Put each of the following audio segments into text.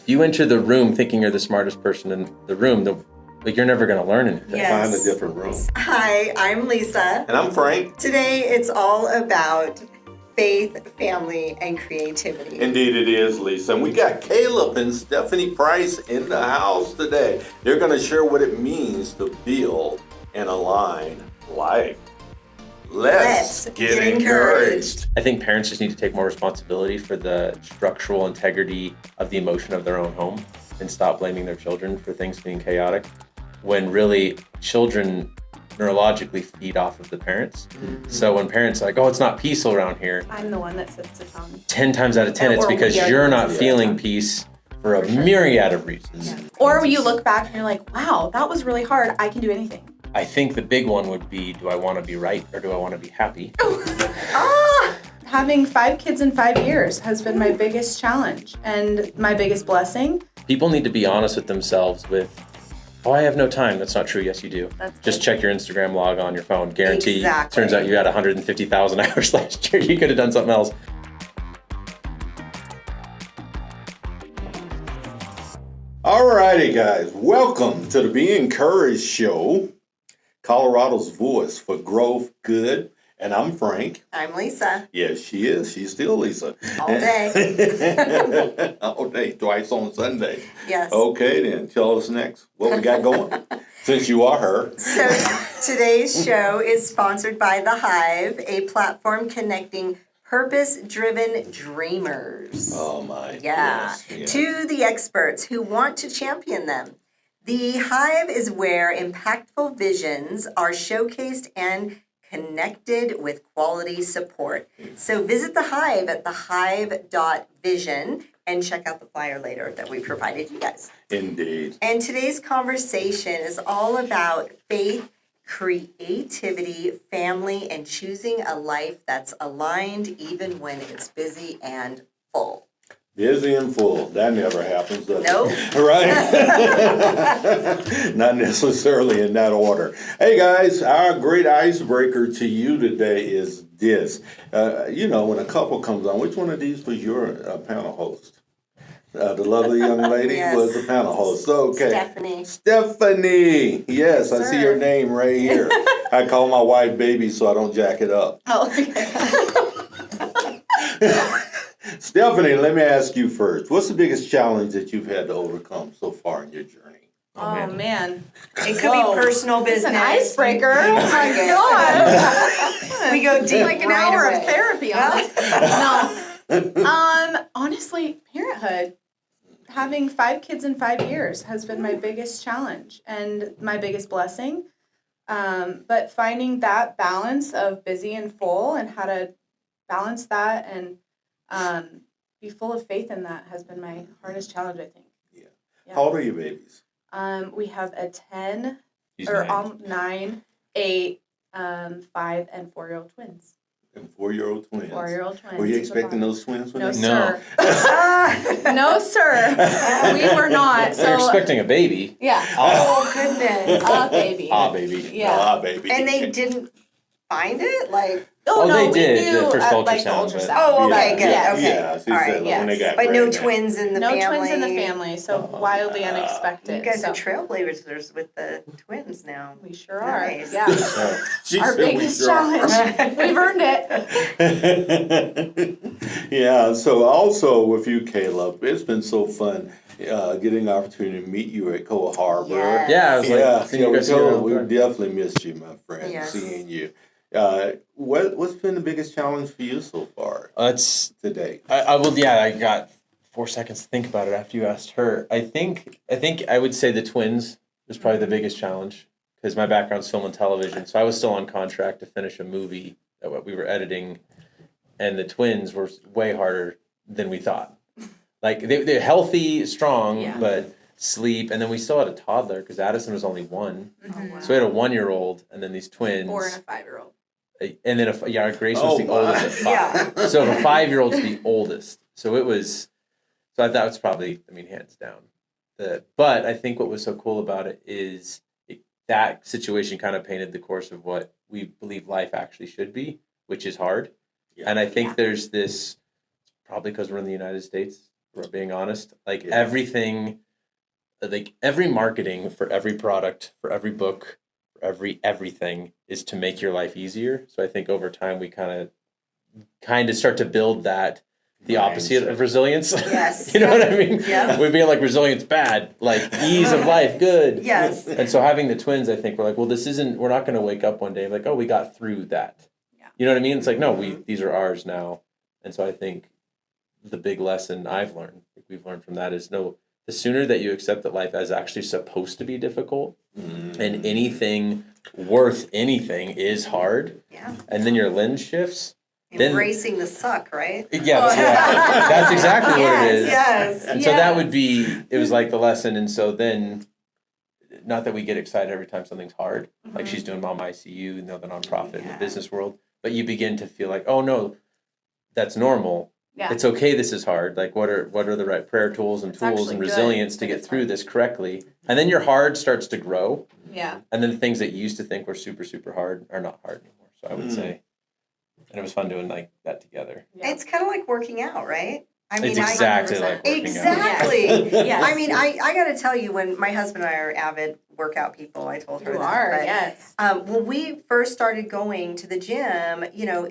If you enter the room thinking you're the smartest person in the room, you're never going to learn anything. Yes. Find a different room. Hi, I'm Lisa. And I'm Frank. Today it's all about faith, family, and creativity. Indeed it is, Lisa. And we got Caleb and Stephanie Price in the house today. They're going to share what it means to build and align life. Let's get encouraged. I think parents just need to take more responsibility for the structural integrity of the emotion of their own home and stop blaming their children for things being chaotic, when really children neurologically feed off of the parents. Mm-hmm. So when parents are like, oh, it's not peaceful around here, I'm the one that sets the tone. 10 times out of 10, it's because you're not feeling peace for a myriad of reasons. Yeah. Or you look back and you're like, wow, that was really hard. I can do anything. I think the big one would be, do I want to be right or do I want to be happy? Having 5 kids in 5 years has been my biggest challenge and my biggest blessing. People need to be honest with themselves with, oh, I have no time. That's not true. Yes, you do. Just check your Instagram log on your phone. Guarantee. Exactly. Turns out you had 150,000 hours last year. You could have done something else. Alrighty, guys. Welcome to the Be Encouraged Show, Colorado's voice for growth, good. And I'm Frank. I'm Lisa. Yes, she is. She's still Lisa. All day. All day, twice on Sunday. Yes. Okay, then. Tell us next what we got going, since you are her. So today's show is sponsored by The Hive, a platform connecting purpose-driven dreamers. Oh, my. Yeah. Yes. To the experts who want to champion them. The Hive is where impactful visions are showcased and connected with quality support. So visit The Hive at thehive.vision and check out the flyer later that we provided you guys. Indeed. And today's conversation is all about faith, creativity, family, and choosing a life that's aligned even when it's busy and full. Busy and full. That never happens, does Nope. it? Right? Not necessarily in that order. Hey, guys, our great icebreaker to you today is this. When a couple comes on, which one of these was your panel host? The lovely young lady Yes. was the panel host. Okay. Stephanie. Yes, I see your name right here. I call my wife baby so I don't jack it up. Oh, okay. Stephanie, let me ask you first. What's the biggest challenge that you've had to overcome so far in your journey? Oh, man. It could be personal It's business. an icebreaker. Oh, my God. We go deep like an right hour away. of therapy on this. No. Honestly, parenthood. Having 5 kids in 5 years has been my biggest challenge and my biggest blessing. But finding that balance of busy and full and how to balance that and be full of faith in that has been my hardest challenge, I think. Yeah. How old are your babies? We have a 10, She's or 9. 9, 8, 5, and 4-year-old twins. And 4-year-old twins. 4-year-old twins. Were you expecting those twins? No, When sir. No, sir. We were not. They're So, expecting a baby. yeah. Oh, goodness. Baby. Baby. Yeah. Baby. And they didn't find it? Oh, no, they we did, knew, the first like the ultrasound, but- Oh, okay, good. Yes. Okay. Yeah, she All said right, when they got But no pregnant. twins in the No family. twins in the family, so wildly You unexpected. guys so are trailblazers with the twins now. we sure are. Nice. Yeah. She Our said we biggest sure are. challenge. We've earned it. Yeah, so also with you, Caleb, it's been so fun getting the opportunity to meet you at Coal Harbor. Yes. Yeah, I was like, We definitely missed you, my friend, Yes. seeing you. What's been the biggest challenge for you so far today? I got 4 seconds to think about it after you asked her. I think I would say the twins was probably the biggest challenge because my background's film and television. So I was still on contract to finish a movie that we were editing, and the twins were way harder than we thought. Like they're healthy, strong, Yeah. but sleep, and then we still had a toddler because Addison was only 1. Mhm. So we had a 1-year-old and then these twins. 4 and a 5-year-old. And then Grace was the oldest at 5. Yeah. So the 5-year-old's the oldest. So I thought it was probably, hands down. But I think what was so cool about it is that situation kind of painted the course of what we believe life actually should be, which is hard. Yeah. And I think there's this, probably because we're in the United States, We're being honest. Like Yeah. everything, like every marketing for every product, for every book, for everything is to make your life easier. So I think over time we kind of start to build that the opposite of resilience. Yes. You know what I mean? Yeah. We're being like resilience bad, like ease of life good. Yes. And so having the twins, I think we're like, well, we're not going to wake up one day like, oh, we got through that. Yeah. You know what I mean? It's like, no, these are ours now. And so I think the big lesson we've learned from that is no, the sooner that you accept that life is actually supposed to be difficult and anything worth anything is hard, Yeah. and then your lens shifts. Then- Embracing the suck, right? Yeah, that's exactly what it is. Yes. And so that would be, it was like the lesson. And so then, not that we get excited every time something's hard, like she's doing Mom ICU, you know, the nonprofit in the Yeah. business world, but you begin to feel like, oh no, that's normal. Yeah. It's okay, this is hard. Like what are the right prayer tools and It's tools actually and good resilience to that get it's through hard. this correctly? And then your hard starts to grow. Yeah. And then the things that you used to think were super, super hard are not hard anymore. So I would say, and it was fun doing like that together. Yeah. It's kind of like working out, right? I It's exactly like working out. Exactly. Yes. I mean, I got to tell you, when my husband and I are avid workout people, I told her You that. are, but, yes. when we first started going to the gym, you know,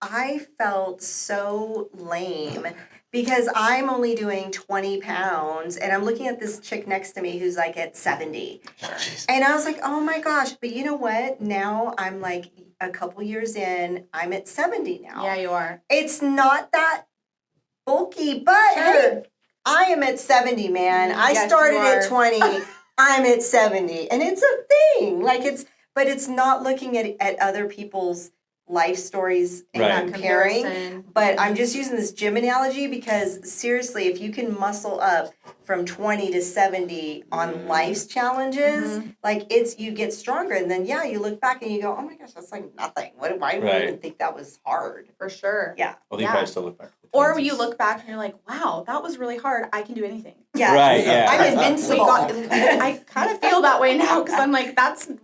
I felt so lame because I'm only doing 20 pounds and I'm looking at this chick next to me who's like at 70. And I was like, oh my gosh. But you know what? Now I'm like a couple years in, I'm at 70 now. Yeah, you are. It's not that bulky, but hey, I am at 70, man. I Yes, started you at are. 20. I'm at 70. And it's a thing. But it's not looking at other people's life stories and Right. comparing. Comparison. But I'm just using this gym analogy because seriously, if you can muscle up from 20 to 70 on life's challenges, like you get stronger. And then, you look back and you go, oh my gosh, that's like nothing. Why do I Right. even think that was hard? For sure. Yeah. Well, you Yeah. probably still look back. at the Or twins. you look back and you're like, wow, that was really hard. I can do anything. Yeah. Right, yeah. I'm invincible. I kind of feel that way now because I'm like,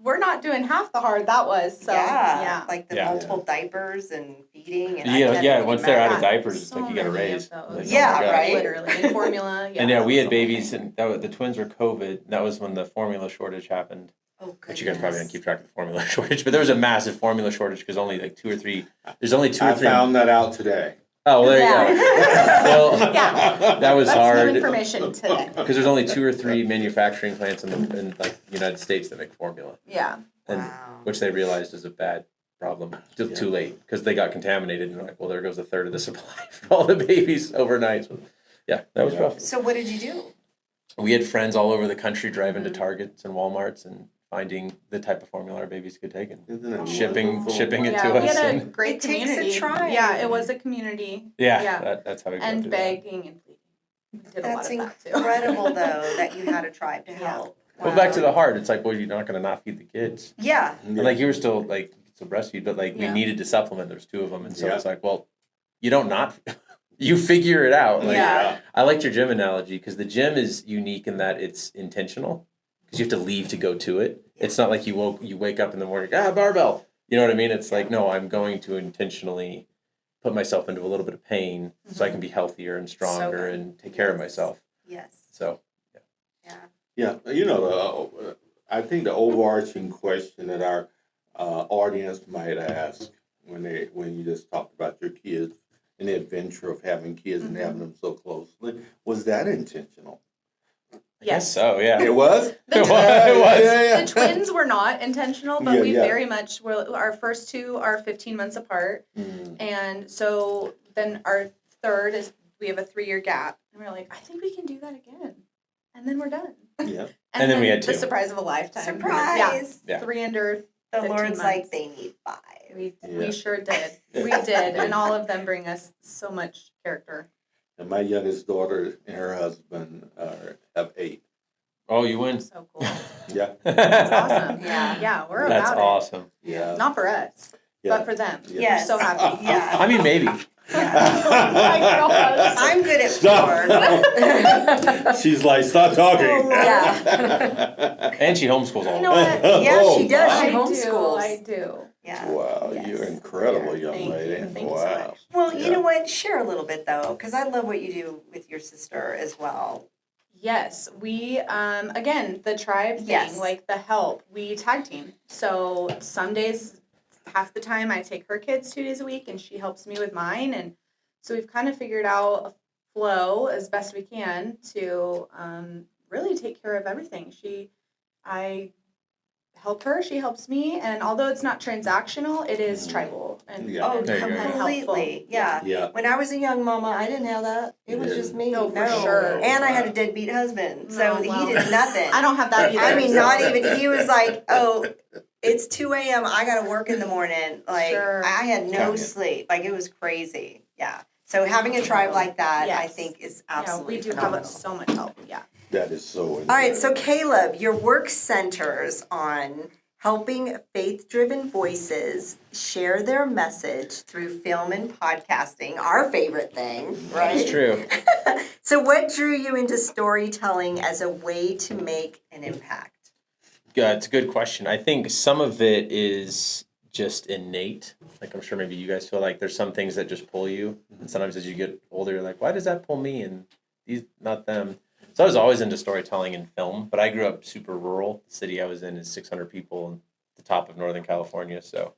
we're not doing half the hard that was. So, yeah. Like the Yeah. multiple diapers and feeding. And Once they're out of Yeah. diapers, it's So like you got to many of raise. those. Like, Yeah, oh my gosh. right. Literally. And formula. Yeah. And yeah, we had so babies, many. and the twins were COVID. That was when the formula shortage happened. Oh, But you guys probably don't keep track of the formula shortage, but there was a massive formula shortage because only like there's only two or I three. found that out today. Oh, well, there you go. Well, Yeah. that was That's hard new information today. because there's only 2 or 3 manufacturing plants in like the United States that make formula, Yeah. and Wow. which they realized is a bad problem. Too late because they got contaminated, and they're like, well, there goes a third of the supply for all the babies overnight. So, yeah, that was rough. So what did you do? We had friends all over the country driving to Targets and Walmarts and finding the type of formula our babies could take and Isn't it shipping wonderful? it Yeah, to we us. had a And, great It takes a community. try. Yeah, it was a community. yeah, that's how we got And through that. begging and pleading. We did That's a lot of that too. incredible, though, that you had a tribe to Yeah. help. Well, back to the heart. It's like, well, you're not going to not feed the kids. Yeah. And like you were still like you could still breastfeed, but like we Yeah. needed to supplement. There's 2 of them, and so Yeah. it's like, well, you don't not. You figure it out. Like, Yeah. I liked your gym analogy because the gym is unique in that it's intentional because you have to leave to go to it. It's not like you wake up in the morning, barbell. You know what I mean? It's like, no, I'm going to intentionally put myself into a little bit of pain so I can be healthier and stronger good. and take care of myself. Yes. So Yeah. Yeah, I think the overarching question that our audience might ask when you just talked about your kids and the adventure of having kids and having them so closely, was that intentional? I guess so, yeah. It was? The It was. Yeah. The twins were not intentional, but Yeah, we yeah. very much were. Our first 2 are 15 months apart, and so then our third is we have a 3-year gap, and we're like, I think we can do that again, and then we're done. Yeah. And then we had the 2. surprise of a lifetime. Surprise. Yeah. 3 under. The 15 Lord's months. like, they need 5. We Yeah. sure did. We did, and all of them bring us so much character. And my youngest daughter and her husband have 8. Oh, you win. So cool. Yeah. That's awesome. Yeah. Yeah, we're That's about awesome. Yeah. it. Not for us, Yeah. but for them. Yeah. Yes. We're so happy. Yeah. I mean, maybe. Oh my gosh. I'm good at Stop. 4. She's like, stop talking. Yeah. And she homeschools all You know of them. what? Yeah, Oh, she does. my. She homeschools. I do. Yeah. Wow, Yes. you're incredible, young Thank lady. you. Thank you so Wow. much. Well, you Yeah. know what? Share a little bit though, because I love what you do with your sister as well. Yes, we again the tribe thing, Yes. like the help, we tag team. So some days, half the time I take her kids 2 days a week, and she helps me with mine, and so we've kind of figured out a flow as best we can to really take care of everything. I help her, she helps me, and although it's not transactional, it is tribal and, Yeah. Oh, There you go. and completely. helpful. Yeah. Yeah. When I was a young mama, I didn't have that. It was Yeah. just me. No, for sure. And I had a deadbeat husband, so No, he well, did nothing. I don't have that either. I mean, so- not even. He was like, "Oh, it's 2 a.m. I gotta work in the morning." Like Sure. I had no Coming. sleep. Like it was crazy. Yeah. So having a tribe like that, I Yes. think, is Yeah, absolutely we do phenomenal. have so much help. Yeah. That is so incredible. All right, so Caleb, your work centers on helping faith-driven voices share their message through film and podcasting, our favorite thing, right? That's true. So what drew you into storytelling as a way to make an impact? Yeah, it's a good question. I think some of it is just innate. Like I'm sure maybe you guys feel like there's some things that just pull you. And sometimes as you get older, you're like, why does that pull me and these not them? So I was always into storytelling and film, but I grew up super rural. The city I was in is 600 people at the top of Northern California. So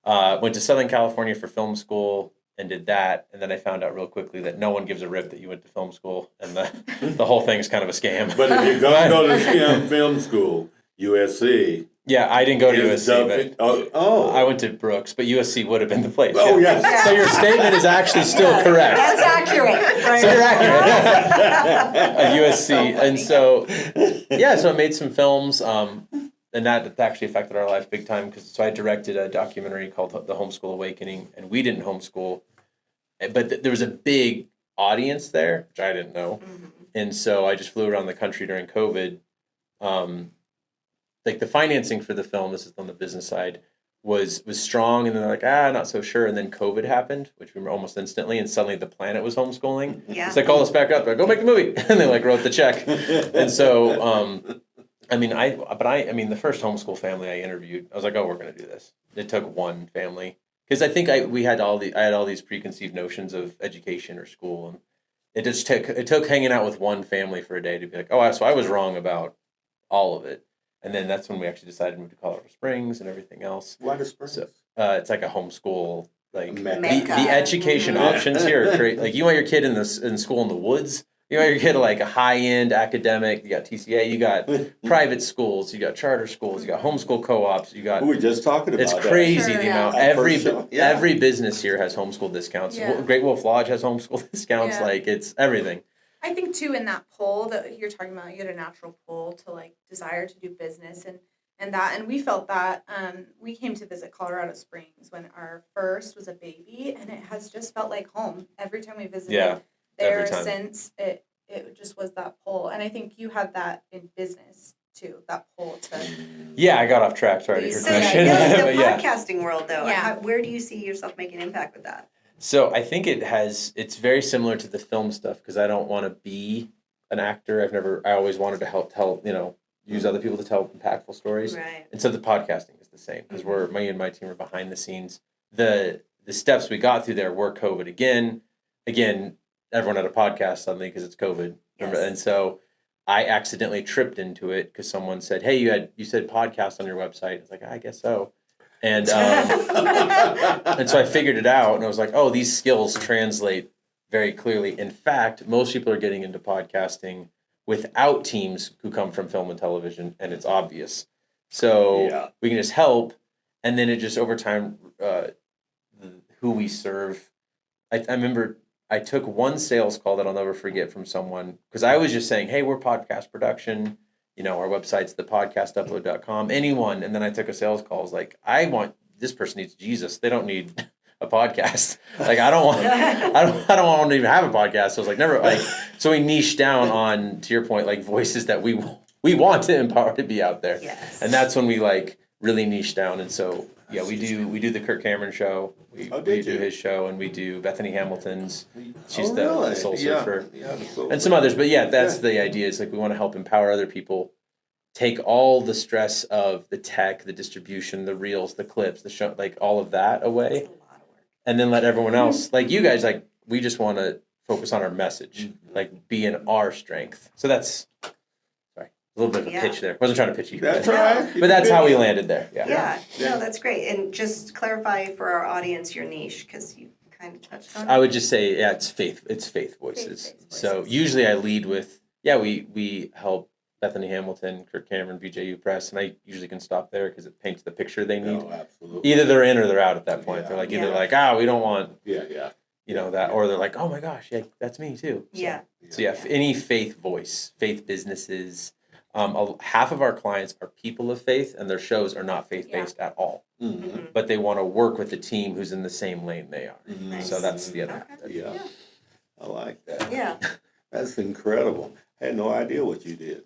went to Southern California for film school and did that. And then I found out real quickly that no one gives a rip that you went to film school. And the whole thing's kind of a scam. But if you're going to go to film school, USC. Yeah, I didn't go to is USC, but I went to Brooks, but USC would have been the place. Oh, yeah. yes. So your statement is actually still correct. That's accurate. Right? So you're accurate. USC. And so, yeah, so I made some films, and that actually affected our life big time. So I directed a documentary called The Homeschool Awakening, and we didn't homeschool, but there was a big audience there, which I didn't know. And so I just flew around the country during COVID. Like the financing for the film, this is on the business side, was strong, and then they're like, not so sure. And then COVID happened, which we were almost instantly, and suddenly the planet was homeschooling. Yeah. So they called us back up, like, go make the movie, and they like wrote the check. And so, I mean, the first homeschool family I interviewed, I was like, oh, we're gonna do this. It took one family because I think I had all these preconceived notions of education or school, and it took hanging out with one family for a day to be like, oh, so I was wrong about all of it. And then that's when we actually decided to move to Colorado Springs and everything else. Why the Springs? So it's like a homeschool, like Mecca. the education options here are great. Like you want your kid in school in the woods. You want your kid like a high end academic. You got TCA. You got private schools. You got charter schools. You got homeschool co-ops. You got. We were just talking about It's that. crazy Sure, the yeah. amount. For sure, yeah. Every business here has homeschool discounts. Yeah. Great Wolf Lodge has homeschool discounts. Yeah. Like it's everything. I think too in that pull that you're talking about, you had a natural pull to like desire to do business and we felt that we came to visit Colorado Springs when our first was a baby, and it has just felt like home every time we visited there every time. since it just was that pull. And I think you had that in business too, that pull to Yeah, I got off track. Sorry to your So question. the But yeah. podcasting world, though, Yeah. where do you see yourself making impact with that? So I think it's very similar to the film stuff because I don't want to be an actor. I always wanted to help tell, use other people to tell impactful stories. Right. And so the podcasting is the same because me and my team are behind the scenes. The steps we got through there were COVID again. Everyone had a podcast suddenly because it's COVID. Yes. And so I accidentally tripped into it because someone said, hey, you said podcast on your website. I was like, I guess so. And and so I figured it out, and I was like, oh, these skills translate very clearly. In fact, most people are getting into podcasting without teams who come from film and television, and it's obvious. So we can just help, and then it just over time, who we serve. I remember I took one sales call that I'll never forget from someone because I was just saying, hey, we're podcast production. Our website's thepodcastupload.com. Anyone, and then I took a sales call. I was like, this person needs Jesus. They don't need a podcast. Like I don't want to even have a podcast. So I was like, never. Like so we niched down on, to your point, like voices that we want to empower to be out there. Yes. And that's when we like really niche down. And so yeah, we do the Kirk Cameron show. We do his show, and we do Bethany Hamilton's. She's the Soul Surfer. Yeah, And some others. But yeah, that's the idea. Is like we want to help empower other people take all the stress of the tech, the distribution, the reels, the clips, the show, like all of that away, It's a lot of work. and then let everyone else, like you guys, like we just want to focus on our message, like be in our strength. So that's, sorry, a little bit of a pitch there. Wasn't trying to pitch you. That's but, right. but that's how we landed there. Yeah. Yeah, no, that's great. And just clarify for our audience your niche, because you kind of touched on it. I would just say, yeah, it's faith voices. Faith-based So voices. usually I lead with, we help Bethany Hamilton, Kirk Cameron, BJU Press, and I usually can stop there because it paints the picture they need. No, absolutely. Either they're in or they're out at that point. Yeah. They're like, Yeah. either like, we don't want, Yeah. that, or they're like, oh my gosh, yeah, that's me too. So, Yeah. So yeah, any faith voice, faith businesses. Half of our clients are people of faith, and their shows are not faith-based at all. Mm-hmm. But they want to work with the team who's in the same lane they are. Nice. So that's the other. Okay. Yeah. I like that. Yeah, That's incredible. I had no idea what you did.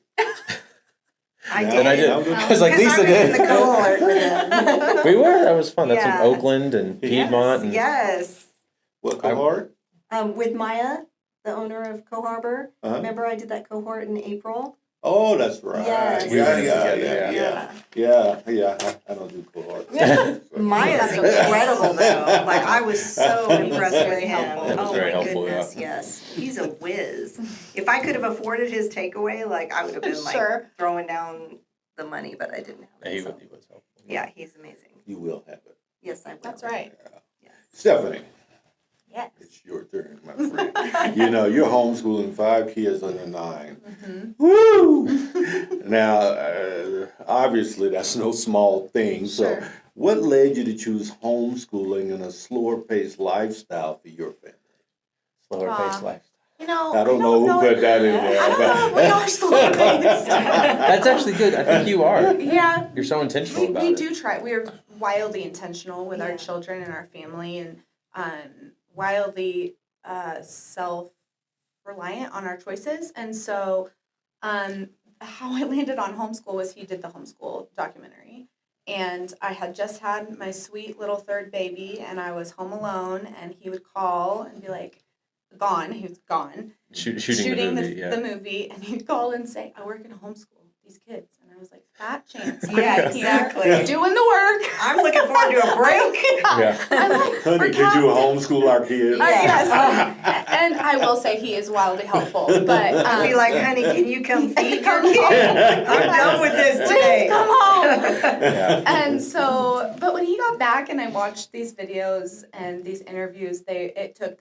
I Now- did. And I did. now- I was like, Because Lisa I'm in did. the cohort for them. We were. That was fun. That's Yeah. in Oakland and Piedmont. And Yes. What cohort? With Maya, the owner of Co-Harbor. Uh-huh. Remember I did that cohort in April? Oh, that's right. Yes. Yeah. I don't do cohort. Maya's incredible though. Like I was so impressed with very him. helpful. That was Oh very my helpful, goodness, yes. He's a whiz. If I could have afforded his takeaway, like I would have been like Sure. throwing down the money, but I didn't have He it. So. was helpful. Yeah, he's amazing. You will have it. Yes, I will. That's right. Stephanie, Yes. it's your turn, my friend. You're homeschooling 5 kids under 9. Mm-hmm. Woo! Now, obviously, that's no small thing. So, Sure. what led you to choose homeschooling and a slower paced lifestyle for your family? Slower paced life. I don't know who put that in there. I don't know if we are slow paced. That's actually good. I think you are. Yeah, You're so intentional about we it. do try. We are wildly intentional with our Yeah. children and our family, and wildly self-reliant on our choices. And so, how I landed on homeschool was he did the homeschool documentary, and I had just had my sweet little third baby, and I was home alone, and he would call and be like, gone. He was gone. Shooting the movie. the movie, and he'd call and say, "I work in homeschool these kids," and I was like, "Fat chance." I'm Yeah, here exactly. doing the work. I'm looking forward to a break. Yeah. I'm like, Honey, we're could you homeschool our kids? Yes. And I will say he is wildly helpful, but I'd be like, honey, can you come feed your Come kid? I'm done with this today. please come home. Yeah. And so, but when he got back and I watched these videos and these interviews, it took,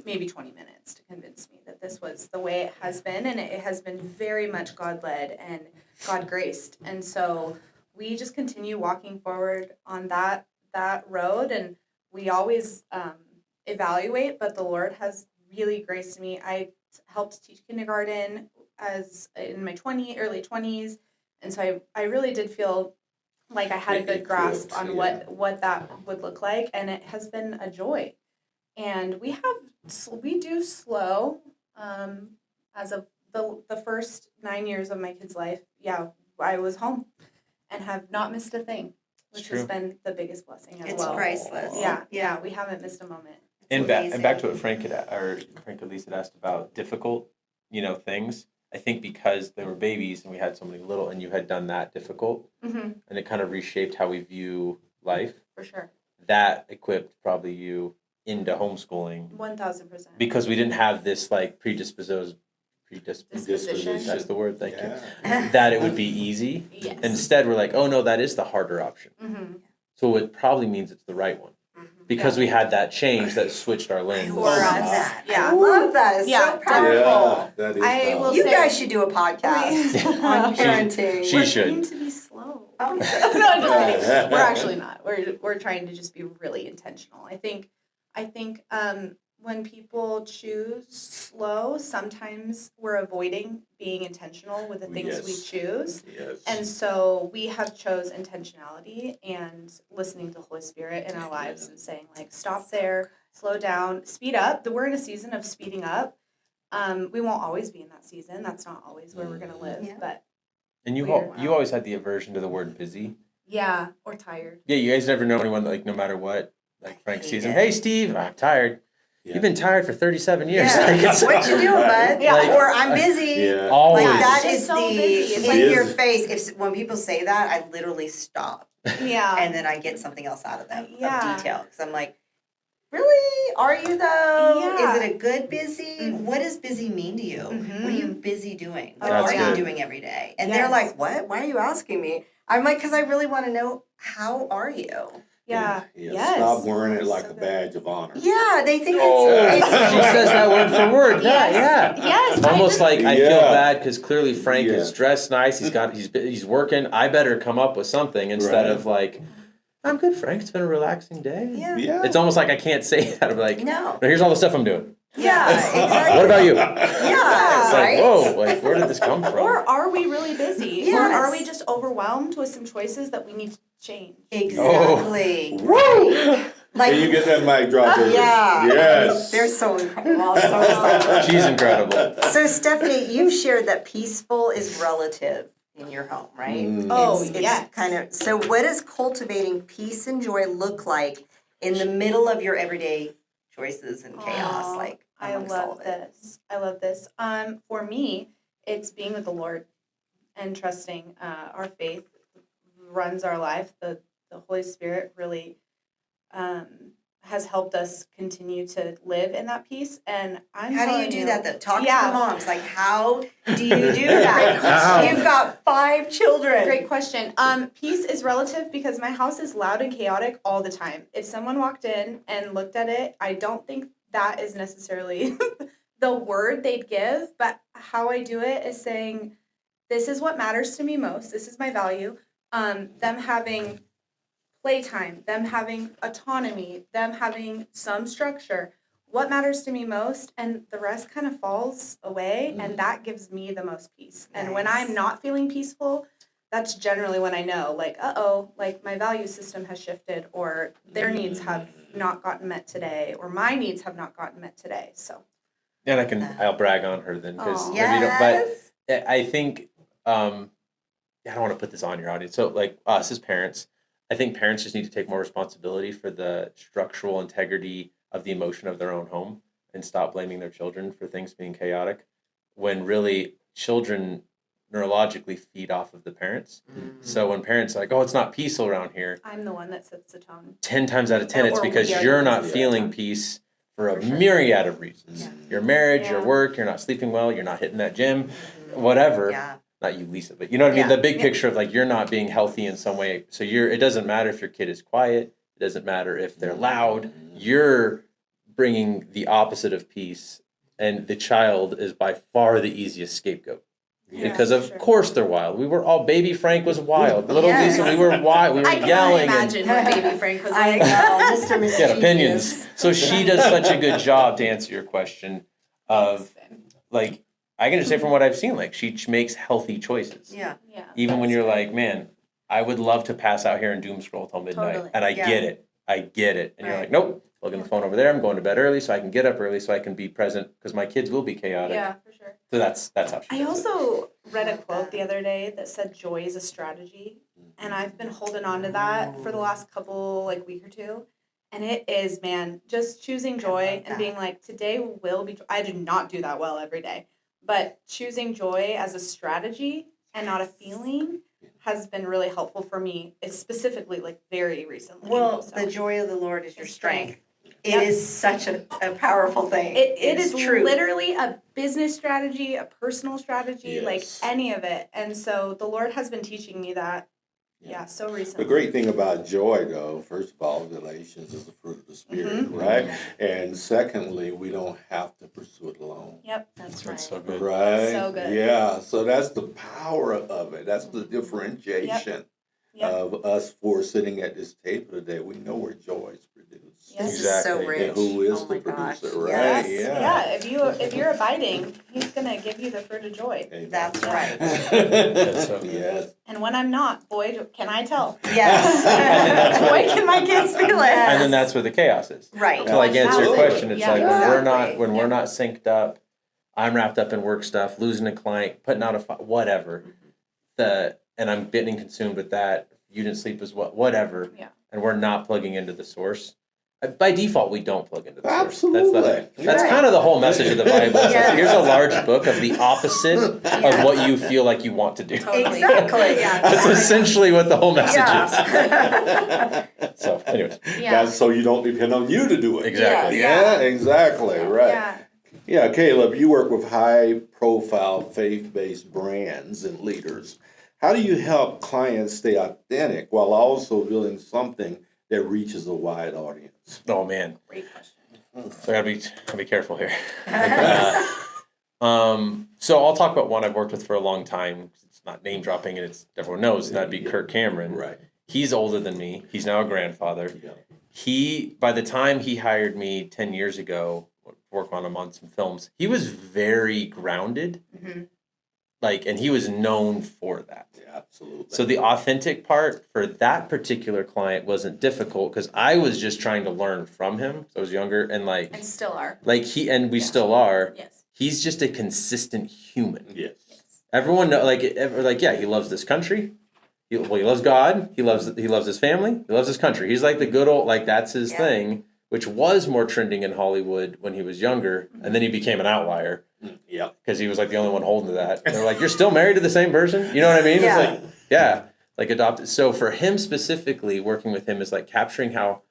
maybe 20 minutes to convince me that this was the way it has been, and it has been very much God-led and God-graced. And so we just continue walking forward on that road, and we always evaluate, but the Lord has really graced me. I helped teach kindergarten as in my early 20s, and so I really did feel like I had a good grasp on what that would look like, and it has been a joy. And we do slow as of the first 9 years of my kid's life. Yeah, I was home and have not missed a thing, which has been the biggest blessing as It's well. priceless. Yeah, we haven't missed a moment. And amazing. back to what Frank and Lisa had asked about difficult, things. I think because they were babies and we had somebody little, and you had done that difficult, Mm-hmm, and it kind of reshaped how we view life. for sure. That equipped probably you into homeschooling 1,000%. because we didn't have this like predisposition. Disposition. That's the word. Thank you. Yeah. That it would be easy. Yes. Instead, we're like, oh no, that is the harder option. Mm-hmm. So it probably means it's the right one because we had that change that switched our I lens. love us. that. Yeah. I love that. It's Yeah, so powerful. Yeah, that is I will powerful. You say- guys should do a podcast on parenting. She We're should. trying to be slow. Oh, No, I'm just kidding. We're actually not. We're trying to just be really intentional. I think when people choose slow, sometimes we're avoiding being intentional with the things we Yes. choose. Yes. And so we have chose intentionality and listening to the Holy Spirit in our lives and saying like, stop there, slow down, speed up. We're in a season of speeding up. We won't always be in that season. That's not always where we're going to live. Yeah. But And you always had the aversion to the word busy. yeah, or tired. Yeah, you guys never know anyone like no matter what. Like Frank hate sees him. it. Hey Steve, I'm tired. Yeah. You've been tired for 37 years. Yeah. Like, it's, What you doing, bud? Yeah. Or I'm busy. Yeah. always. Like that She's is so the busy. It's in like- your face. If when people say that, I literally stop Yeah. and then I get something else out of them Yeah. of detail because I'm like, really? Are you though? Yeah. Is it a good busy? Mhm. What does busy mean to you? Mhm. What are you busy doing? What That's are good. you doing every day? And they're Yes. like, what? Why are you asking me? I'm like, because I really want to know, how are you? Yeah. Yeah. Yes. Stop wearing it like So a good. badge of honor. Yeah, they think Oh, it's she says that word for word. Yeah, Yes. yeah. Yes. It's almost like I feel Yeah. bad because clearly Frank Yeah. is dressed nice. He's working. I better come up with something instead Right. of like, I'm good, Frank. It's been a relaxing day. Yeah. Yeah. It's almost like I can't say that. I'm like, No. here's all the stuff I'm doing. Yeah, exactly. What about you? Yeah, It's right? like, whoa, like where did this come from? Or are we really busy? Yes. Or are we just overwhelmed with some choices that we need to change? Exactly. Woo! Like, Can you get that mic drop? Over? yeah. Yes. They're so incredible. So excited. She's incredible. So, Stephanie, you've shared that peaceful is relative in your home, right? Mm. Oh, It's yes. kind of, so what does cultivating peace and joy look like in the middle of your everyday choices and chaos? Aw, Like, I amongst all love of it? this. I love this. For me, it's being with the Lord and trusting. Our faith runs our life. The Holy Spirit really has helped us continue to live in that peace. And I'm How do you telling do that though? Talk Yeah. to the moms. Like, how do you do that? How? You've got 5 children. Great question. Peace is relative because my house is loud and chaotic all the time. If someone walked in and looked at it, I don't think that is necessarily the word they'd give, but how I do it is saying, this is what matters to me most. This is my value. Them having playtime, them having autonomy, them having some structure. What matters to me most, and the rest kind of falls away, and that gives me the most peace. And when Nice. I'm not feeling peaceful, that's generally when I know, like, like my value system has shifted, or their needs have not gotten met today, or my needs have not gotten met today. So, And I'll brag on her then because Aw. but I think I don't want to put this on your audience. So like us as parents, I think parents just need to take more responsibility for the structural integrity of the emotion of their own home and stop blaming their children for things being chaotic when really children neurologically feed off of the parents. So when parents are like, oh, it's not peaceful around here, I'm the one that sets the tone. 10 times out of 10, it's Or we because are you're the not ones that feeling set the tone. peace for a For sure. myriad of reasons. Yeah. Your marriage, your Yeah. work, you're not sleeping well, you're not hitting that gym, whatever. Yeah. Not you, Lisa, but you know what I mean? Yeah. The big Yeah. picture of like you're not being healthy in some way. So it doesn't matter if your kid is quiet, it doesn't matter if they're loud. You're bringing the opposite of peace, and the child is by far the easiest scapegoat. Yeah, Because for of sure. course they're wild. We were all baby Frank was wild. Little Yes. Lisa, we were wild. We were I can yelling only and imagine what baby Frank was I like. know, Mr. Mischievous. she had opinions. So she does such a good job to answer your question of like I can just say from what I've seen, like she makes healthy choices. Yeah. Yeah. Even when that's you're great. like, man, I would love to pass out here and doom scroll till midnight. Totally. And I Yeah. get it. I get it. And you're Right. like, nope, plug in the phone over there. I'm going to bed early so I can get up early so I can be present because my kids will be chaotic. Yeah, for sure. So that's how she I does it. also read a Love quote that. the other day that said joy is a strategy, and I've been holding on to that for the last couple week or two. And it is, man, just choosing joy love and that. being like, today will be. I do not do that well every day, but choosing joy as a strategy and not a feeling has been really helpful for me. It's specifically very recently. Well, so. the joy of the Lord is your It's strength. It Yep. is such a powerful thing. It is true. literally a business strategy, a personal strategy, Yes. any of it. And so the Lord has been teaching me that, so The recently. great thing about joy, though, first of all, Galatians is the fruit of the Spirit, right? And secondly, we don't have to pursue it alone. Yep. That's That's right. so good. Right? So good. Yeah, so that's the power of it. That's the differentiation Yep. of us four sitting at this table today. We know where joy is produced. Yes. This is so Exactly. rich. And who is oh the my gosh. producer, right? Yes. Yeah. If you're abiding, He's gonna give you the fruit of joy. Amen. That's right. That's so good. Yes. And when I'm not, boy, can I tell? Yes. Boy, can my kids feel it. Yes. And then that's where the chaos is. Right. To answer your Absolutely. question, it's Yeah. like Exactly. when we're Yeah. not synced up, I'm wrapped up in work stuff, losing a client, putting out whatever. And I'm getting consumed with that. You didn't sleep as well, whatever. Yeah. And we're not plugging into the source. By default, we don't plug into the source. Absolutely. That's kind of the whole message of the Bible. It's Yeah. like, here's a large book of the opposite of what you feel like you want to do. Totally. Exactly. Yeah. That's essentially what the whole message Yeah. is. So, anyways, Yeah. That's so you don't depend on you to do it. exactly. Yeah, exactly. Right. Yeah. Yeah, Caleb, you work with high-profile faith-based brands and leaders. How do you help clients stay authentic while also building something that reaches a wide audience? Oh man, Great question. so I gotta be careful here. So I'll talk about one I've worked with for a long time. It's not name dropping, and it's everyone knows. And that'd be Kirk Cameron. Right. He's older than me. He's now a grandfather. Yeah. By the time he hired me 10 years ago, work on him on some films, he was very grounded. Mhm. And he was known for that. Yeah, absolutely. So the authentic part for that particular client wasn't difficult because I was just trying to learn from him. So I was younger and And still are. we still are. Yes. He's just a consistent human. Yes. Everyone know he loves this country. He loves God. He loves his family. He loves his country. He's like the good old that's his thing, which was more trending in Hollywood when he was younger, and then he became an outlier. Yeah. Because he was like the only one holding to that. And they're like, you're still married to the same person? You know what I mean? Yeah. It's like, yeah, like adopted. So for him specifically, working with him is like capturing how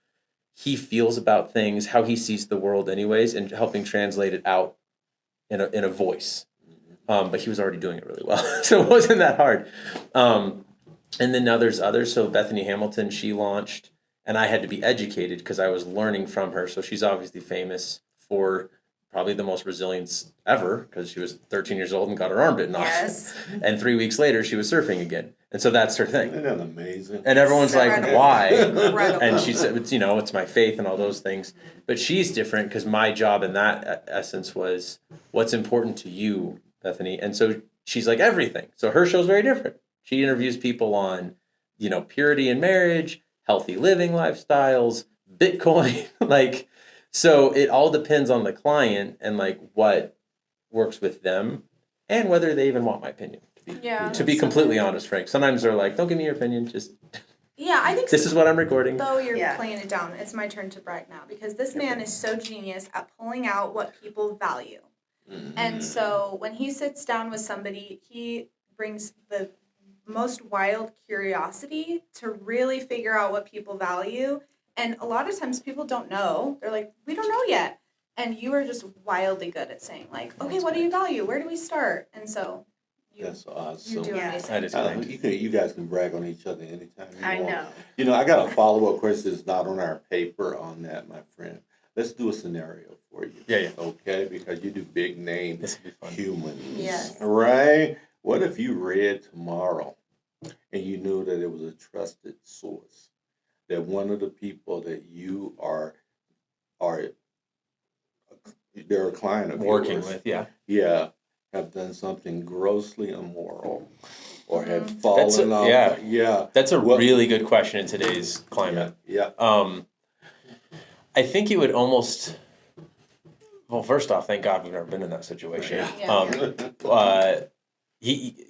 he feels about things, how he sees the world anyways, and helping translate it out in a voice. But he was already doing it really well. So it wasn't that hard. And then now there's others. So Bethany Hamilton, she launched, and I had to be educated because I was learning from her. So she's obviously famous for probably the most resilience ever because she was 13 years old and got her arm bitten off. Yes. And 3 weeks later, she was surfing again. And so that's her thing. Isn't that amazing? And everyone's like, Incredible. why? Incredible. And she said, it's my faith and all those things. But she's different because my job in that essence was what's important to you, Bethany. And so she's like everything. So her show's very different. She interviews people on, purity in marriage, healthy living lifestyles, Bitcoin, so it all depends on the client and what works with them and whether they even want my opinion. To be completely honest, Frank, sometimes they're like, don't give me your opinion, just I think this is what I'm recording. though you're Yeah. playing it down. It's my turn to brag now because this man is so genius at pulling out what people value. And so when he sits down with somebody, he brings the most wild curiosity to really figure out what people value. And a lot of times people don't know. They're like, we don't know yet. And you are just wildly good at saying okay, what do you value? Where do we start? And so That's awesome. you do Yeah. amazing. That is correct. You guys can brag on each other anytime you I want. know. I got a follow-up question that's not on our paper on that, my friend. Let's do a scenario for you. Yeah. Okay, because you do big name This would be fun. humans. Yes. Right? What if you read tomorrow and you knew that it was a trusted source? That one of the people that you are they're a client of Working yours, with, yeah. yeah, have done something grossly immoral or have Mhm. fallen off. Yeah. That's a Well- really good question in today's climate. Yeah. I think it would almost. Well, first off, thank God we've never been in that situation. Yeah.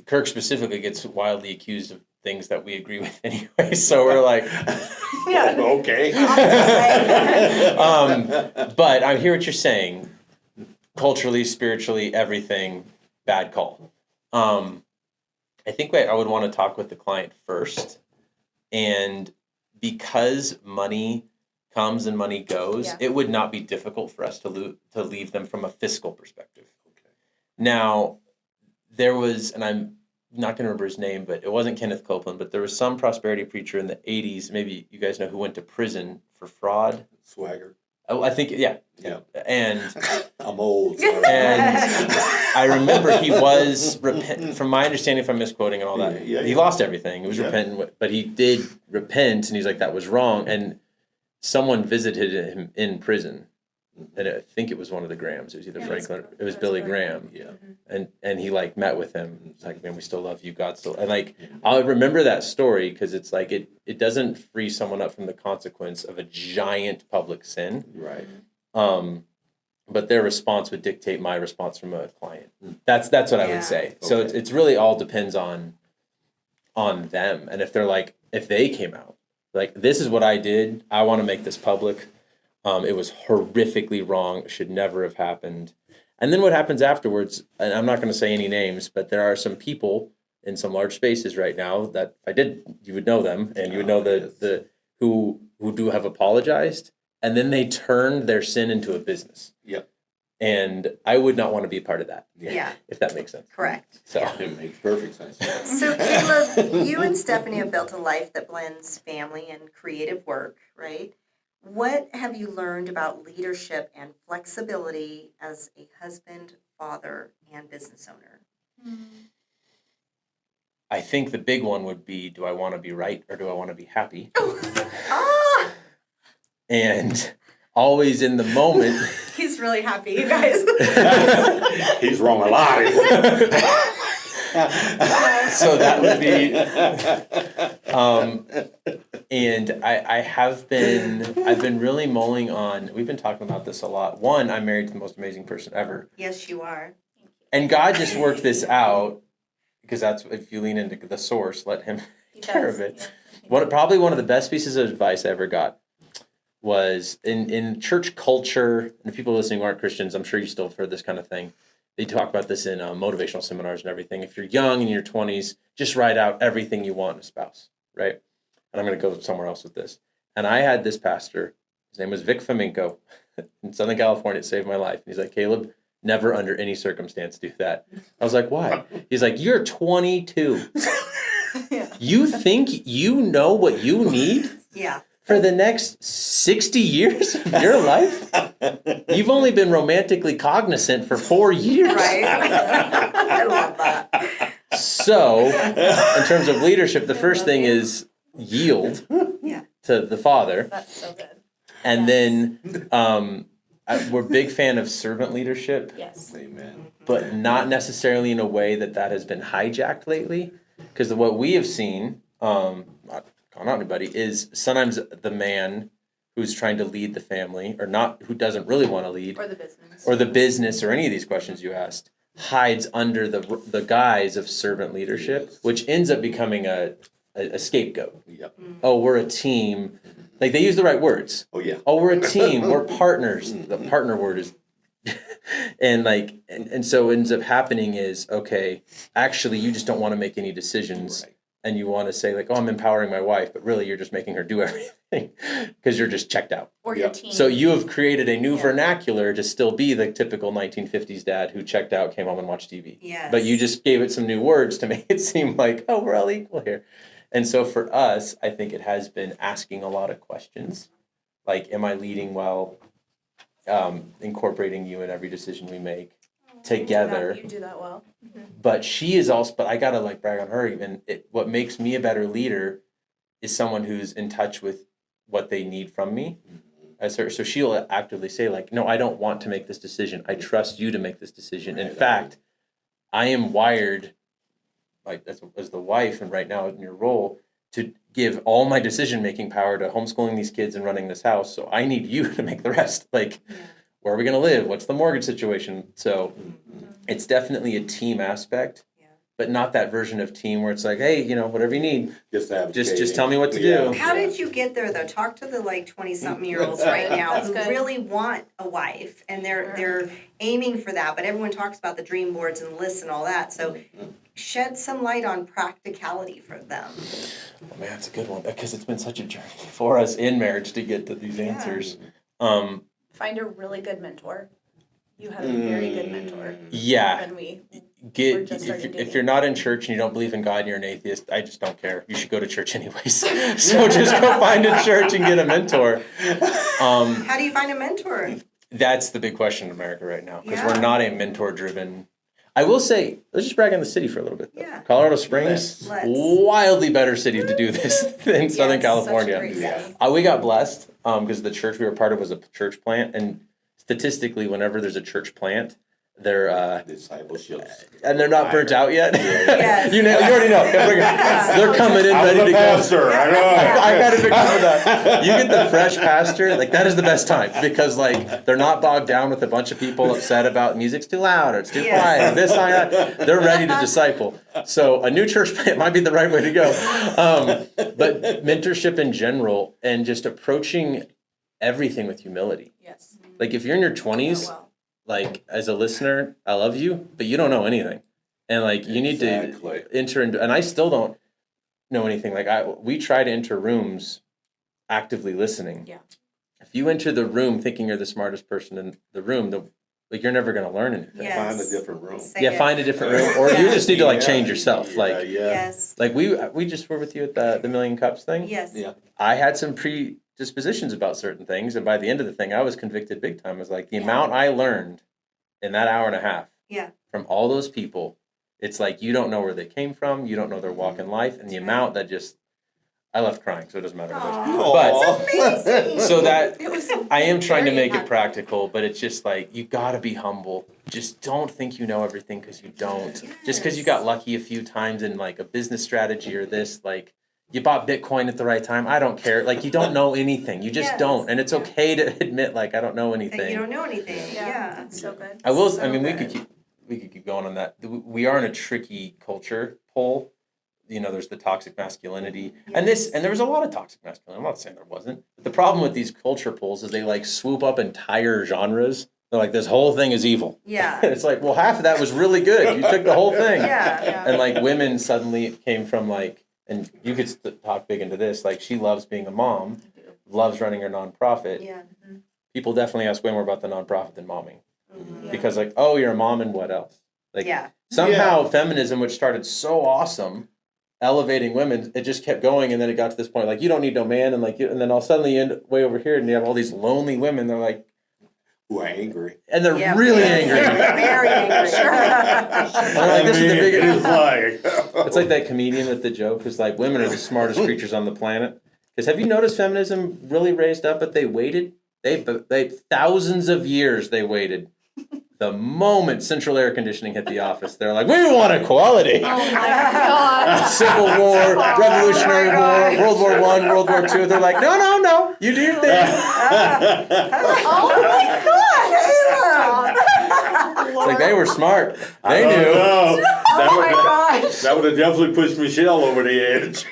Kirk specifically gets wildly accused of things that we agree with anyway. So we're like, Okay. but I hear what you're saying. Culturally, spiritually, everything, bad call. I think I would want to talk with the client first, and because money comes and money goes, Yeah. it would not be difficult for us to leave them from a fiscal perspective. Okay. Now, there was, and I'm not going to remember his name, but it wasn't Kenneth Copeland, but there was some prosperity preacher in the 80s, maybe you guys know, who went to prison for fraud. Swagger. Oh, I think, yeah. Yeah. And I'm old. Sorry. and I remember he was from my understanding, if I'm misquoting and all that, Yeah. he lost everything. He was Yeah. repentant, but he did repent, and he's like, that was wrong. And someone visited him in prison, and I think it was one of the Grahams. It was either Yeah, Franklin, it was that's Billy right. Graham. Yeah. And he met with him. It's like, man, we still love you. God still, and I'll remember that story because it's like it doesn't free someone up from the consequence of a giant public sin. Right. But their response would dictate my response from a client. That's what I Yeah. would say. So Okay. it's really all depends on them. And if they're like, if they came out like, this is what I did, I want to make this public. It was horrifically wrong. It should never have happened. And then what happens afterwards, and I'm not going to say any names, but there are some people in some large spaces right now that if I did, you would know them, and you would know the who do have apologized, and then they turned their sin into a business. Yep. And I would not want to be a part of that. Yeah. If that makes sense. Correct. So It makes perfect sense. So Caleb, you and Stephanie have built a life that blends family and creative work, right? What have you learned about leadership and flexibility as a husband, father, and business owner? I think the big one would be, do I want to be right or do I want to be happy? Ah! And always in the moment. He's really happy, you guys. He's wrong a lot. So that would be, and I've been really mulling on, we've been talking about this a lot. One, I'm married to the most amazing person ever. Yes, you are. And God just worked this out, because that's, if you lean into the source, let him take care of it. Probably one of the best pieces of advice I ever got was in church culture, and if people listening who aren't Christians, I'm sure you still have heard this kind of thing. They talk about this in motivational seminars and everything. If you're young in your 20s, just write out everything you want in a spouse, right? And I'm going to go somewhere else with this. And I had this pastor, his name was Vic Fomenko, in Southern California. It saved my life. And he's like, Caleb, never under any circumstance do that. I was like, why? He's like, you're 22. Yeah. You think you know what you need? Yeah. For the next 60 years of your life? You've only been romantically cognizant for 4 years. Right? I love that. So, in terms of leadership, the first thing is yield Yeah. to the Father. That's so good. And then we're a big fan of servant leadership, Yes. Amen. but not necessarily in a way that has been hijacked lately. Because what we have seen, not calling out anybody, is sometimes the man who's trying to lead the family, or not, who doesn't really want to lead, Or the business. or any of these questions you asked, hides under the guise of servant leadership, which ends up becoming a scapegoat. Yep. Oh, we're a team. Like, they use the right words. Oh, yeah. Oh, we're a team. We're partners. The partner word is, and so what ends up happening is, okay, actually, you just don't want to make any decisions. Right. And you want to say, like, oh, I'm empowering my wife, but really you're just making her do everything because you're just checked out. Or Yeah. your team. So you have created a new Yeah. vernacular to still be the typical 1950s dad who checked out, came home and watched TV. Yes. But you just gave it some new words to make it seem like, oh, we're all equal here. And so for us, I think it has been asking a lot of questions. Like, am I leading well? Incorporating you in every decision we make together. You do that well. But she is also, but I gotta like brag on her even. What makes me a better leader is someone who's in touch with what they need from me. So she'll actively say, like, no, I don't want to make this decision. I trust you to make this decision. In fact, I am wired, like as the wife, and right now in your role, to give all my decision-making power to homeschooling these kids and running this house. So I need you to make the rest. Like, where are we going to live? What's the mortgage situation? So it's definitely a team aspect, but not that version of team where it's like, hey, whatever you need, just tell me what to do. How did you get there though? Talk to the 20-something-year-olds right now That's who good. really want a wife and they're aiming for that, but everyone talks about the dream boards and lists and all that. So shed some light on practicality for them. Oh, man, that's a good one, because it's been such a journey for us in marriage to get to these answers. Find a really good mentor. You have a very good mentor. Yeah. When we Get just if started dating. you're not in church and you don't believe in God and you're an atheist, I just don't care. You should go to church anyways. So just go find a church and get a mentor. How do you find a mentor? That's the big question in America right now, because Yeah. we're not a mentor-driven. I will say, let's just brag on the city for a little bit. Though. Yeah. Colorado Springs, Let's. wildly better city to do this than Southern it's such a California. great city. We got blessed because the church we were part of was a church plant, and statistically, whenever there's a church plant, they're Discipleship. and they're not burnt out yet. Yes. you already know. They're coming in ready to go. Pastor, I know. I got to pick up for that. You get the fresh pastor, like that is the best time, because like they're not bogged down with a bunch of people upset about music's too loud or it's too quiet or this song. They're ready to disciple. So a new church plant might be the right way to go. But mentorship in general and just approaching everything with humility. Yes. Like if you're in your 20s, like as a listener, I love you, but you don't know anything. And like you need to enter into, and I still don't know anything. Like we try to enter rooms actively listening. Yeah. If you enter the room thinking you're the smartest person in the room, like you're never going to learn anything. Yes. Find a different room. Find a different room, or you just need to like change yourself. Yes. Like we just were with you at the Million Cups thing. Yes. Yeah. I had some predispositions about certain things, and by the end of the thing, I was convicted big time. I was like, the amount I learned in that hour and a half from all those people, it's like you don't know where they came from, you don't know their walk in life, and the amount that just, I left crying, so it doesn't matter. But so that I am trying to make it practical, but it's just like you got to be humble. Just don't think you know everything because you don't. Yes. Just because you got lucky a few times in like a business strategy or this, like you bought Bitcoin at the right time. I don't care. Like you don't know anything. You just don't, and it's okay to admit like I don't know anything. That you don't know anything. Yeah. That's so good. I will. So I mean, good. we could keep going on that. We are in a tricky culture poll. You know, there's the toxic masculinity, and there was a lot of toxic masculinity. I'm not saying there wasn't. But the problem with these culture polls is they like swoop up entire genres. They're like, this whole thing is evil. Yeah. It's like, well, half of that was really good. You took the whole thing. Yeah. And like women suddenly came from like, and you could talk big into this. Like she loves being a mom, loves running her nonprofit. Yeah. People definitely ask way more about the nonprofit than momming, Mm-hmm. because like, oh, you're a mom and what else? Like Yeah. somehow feminism, which started so awesome, elevating women, it just kept going, and then it got to this point like you don't need no man, and like and then all suddenly you end way over here, and you have all these lonely women. They're like, Who are angry. and they're really angry. Very angry. And they're like, this is the biggest. like, It's like that comedian with the joke is like women are the smartest creatures on the planet. Because have you noticed feminism really raised up, but they waited. They thousands of years they waited. The moment central air conditioning hit the office, they're like, we want equality. Oh my God. Civil War, Revolutionary War, World War I, World War II. They're like, no, you do your thing. Oh my God. Like they were smart. They knew. Oh my gosh. That would have definitely pushed Michelle over the edge.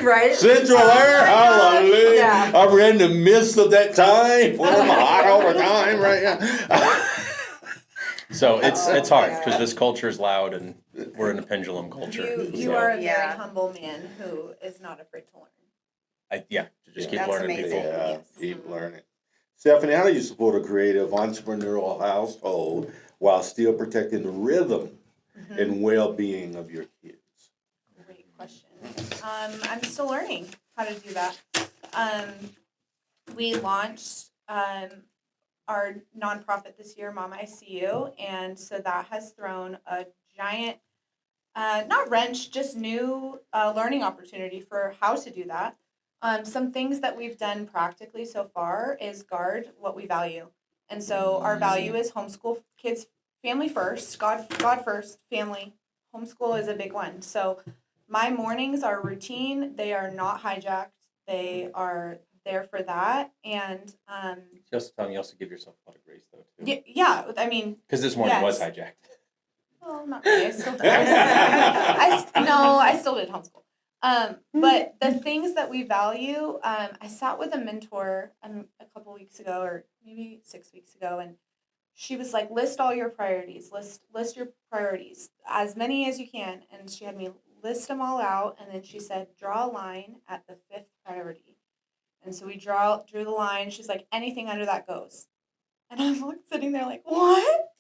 Right? Central Air, hallelujah. Yeah. I'm in the midst of that time. Well, I'm hot over time right now. So it's hard because this culture is loud and we're in a pendulum culture. You So, are a very Yeah. humble man who is not afraid to learn. just keep That's learning amazing. people. Yeah, Yes. keep learning. Stephanie, how do you support a creative entrepreneurial household while still protecting the rhythm and well-being of your kids? Great question. I'm still learning how to do that. We launched our nonprofit this year, Mama I See You, and so that has thrown a giant, not wrench, just new learning opportunity for how to do that. Some things that we've done practically so far is guard what we value. And so our value is homeschool kids, family first, God first, family. Homeschool is a big one. So my mornings are routine. They are not hijacked. They are there for that. And You also tell me you also give yourself a lot of grace though too. yeah, I mean, Because this morning was Yes. hijacked. well, not really. I still did. I still did homeschool. But the things that we value, I sat with a mentor a couple weeks ago, or maybe 6 weeks ago, and she was like, list all your priorities. List your priorities, as many as you can. And she had me list them all out, and then she said, draw a line at the 5th priority. And so we drew the line. She's like, anything under that goes. And I'm like sitting there like, what?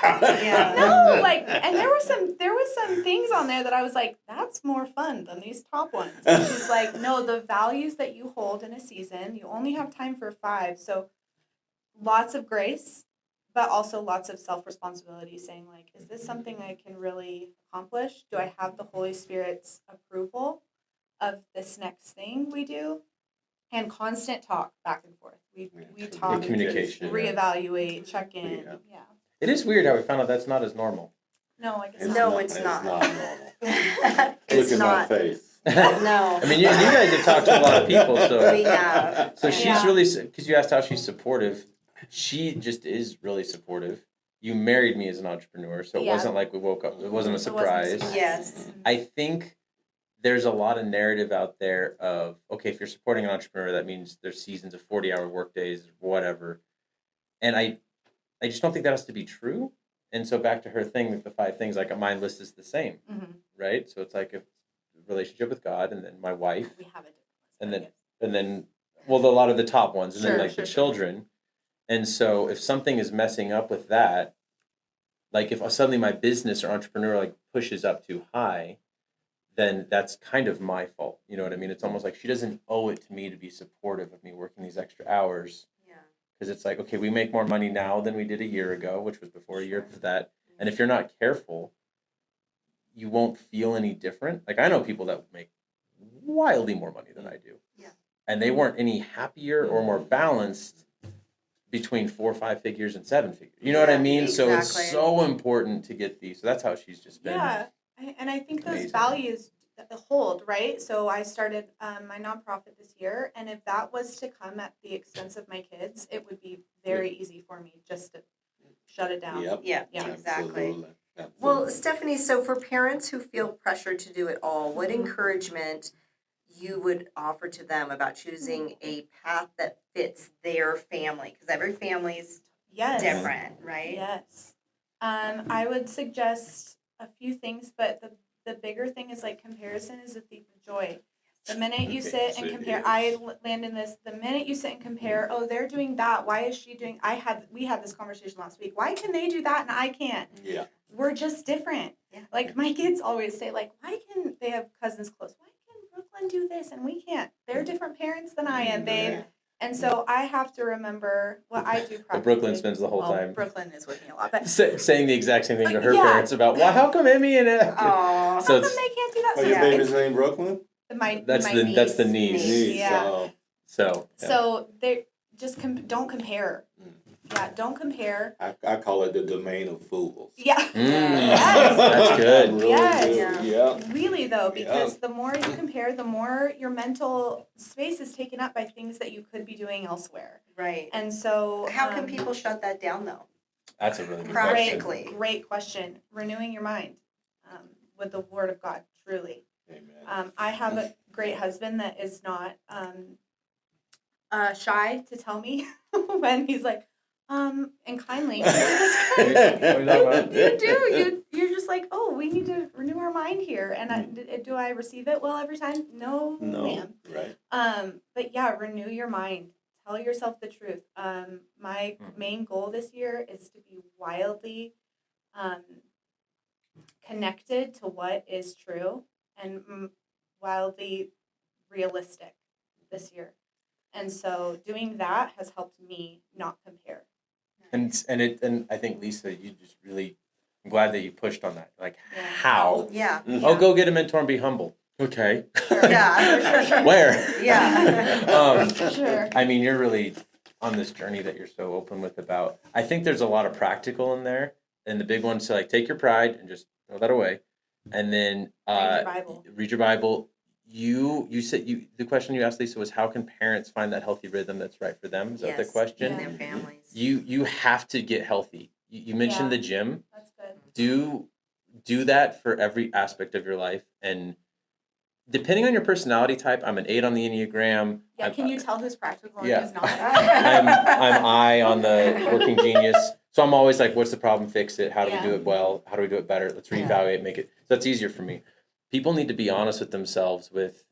Yeah. No, like, and there was some things on there that I was like, that's more fun than these top ones. And she's like, no, the values that you hold in a season, you only have time for 5. So lots of grace, but also lots of self-responsibility, saying like, is this something I can really accomplish? Do I have the Holy Spirit's approval of this next thing we do? And constant talk back and forth. We talk, Communication. reevaluate, check in. Yeah. Yeah. It is weird how we found out that's not as normal. No, I guess No, not. it's not. normal. It's Look at my not. face. No. I mean, you guys have talked to a lot of people, so We have. so she's Yeah. really, because you asked how she's supportive. She just is really supportive. You married me as an entrepreneur, so it Yeah. wasn't like we woke up. It wasn't a surprise. Yes. I think there's a lot of narrative out there of, okay, if you're supporting an entrepreneur, that means there's seasons of 40-hour work days, whatever. And I just don't think that has to be true. And so back to her thing with the 5 things, like my list is the same, right? So it's like a relationship with God, and then my wife, We have a different list, and but then yes. and then well, a lot of the top ones, and then Sure, like sure, the sure. children. And so if something is messing up with that, like if suddenly my business or entrepreneur like pushes up too high, then that's kind of my fault. You know what I mean? It's almost like she doesn't owe it to me to be supportive of me working these extra hours. Yeah. Because it's like, okay, we make more money now than we did a year ago, which was before a year of that. And if you're not careful, you won't feel any different. Like I know people that make wildly more money than I do. Yeah. And they weren't any happier or more balanced between 4 or 5 figures and 7 figures. You know what I Yeah, mean? So exactly. it's so important to get these. So that's how she's just been. Yeah, and I think those Amazing. values hold, right? So I started my nonprofit this year, and if that was to come at the expense of my kids, it would be very easy for me just to shut it down. Yep. Yeah, Yeah. exactly. Absolutely. Well, Stephanie, so for parents who feel pressured to do it all, what encouragement you would offer to them about choosing a path that fits their family? Because every family is Yes. different, right? Yes. I would suggest a few things, but the bigger thing is like comparison is a thief of joy. The minute you sit and Yes, it compare, is. I land in this. The minute you sit and compare, oh, they're doing that. Why is she doing? We had this conversation last week. Why can they do that and I can't? Yeah. We're just different. Yeah. Like my kids always say, like, why can they have cousins close? Why can Brooklyn do this and we can't? They're different parents than I am, babe. Yeah. And so I have to remember what I do. But Brooklyn spends the whole time Brooklyn is with me a lot, but saying the exact same thing to her Yeah. parents about why, how come Emmy and Aw. how So come it's they can't do that? Oh, So your Yeah. baby's name Brooklyn? that's my the niece. niece. Yeah. So yeah. So they just don't compare. Yeah, don't compare. I call it the domain of fools. Yeah. Yes. That's good. Really Yes. good. Yeah. Really though, because the more you compare, the more your mental space is taken up by things that you could be doing elsewhere. Right. And so How can people shut that down, though? That's a really good question. Practically. Great question. Renewing your mind with the Word of God, truly. Amen. I have a great husband that is not shy to tell me when he's like, and kindly. What are you talking about? You do. You're just like, oh, we need to renew our mind here. And do I receive it well every time? No, ma'am. Right. But yeah, renew your mind. Tell yourself the truth. My main goal this year is to be wildly connected to what is true and wildly realistic this year. And so doing that has helped me not compare. And I think Lisa, you just really, I'm glad that you pushed on that. Like Yeah. how? Yeah. Oh, go get a mentor and be humble. Okay. Yeah. Sure. Where? Yeah. Sure. I mean, you're really on this journey that you're so open with about. I think there's a lot of practical in there, and the big one to like take your pride and just throw that away, and then Read your Bible. Read your Bible. You said the question you asked Lisa was how can parents find that healthy rhythm that's right for them? Is that the Yes. question? In their families. You have to get healthy. You mentioned Yeah. the gym. That's good. Do that for every aspect of your life, and depending on your personality type, I'm an 8 on the Enneagram. Yeah, can you tell who's practical Yeah. and who's not? I'm I on the working genius. So I'm always like, what's the problem? Fix it. How do we do it well? How do we do it better? Let's reevaluate, make it. So that's easier for me. People need to be honest with themselves with,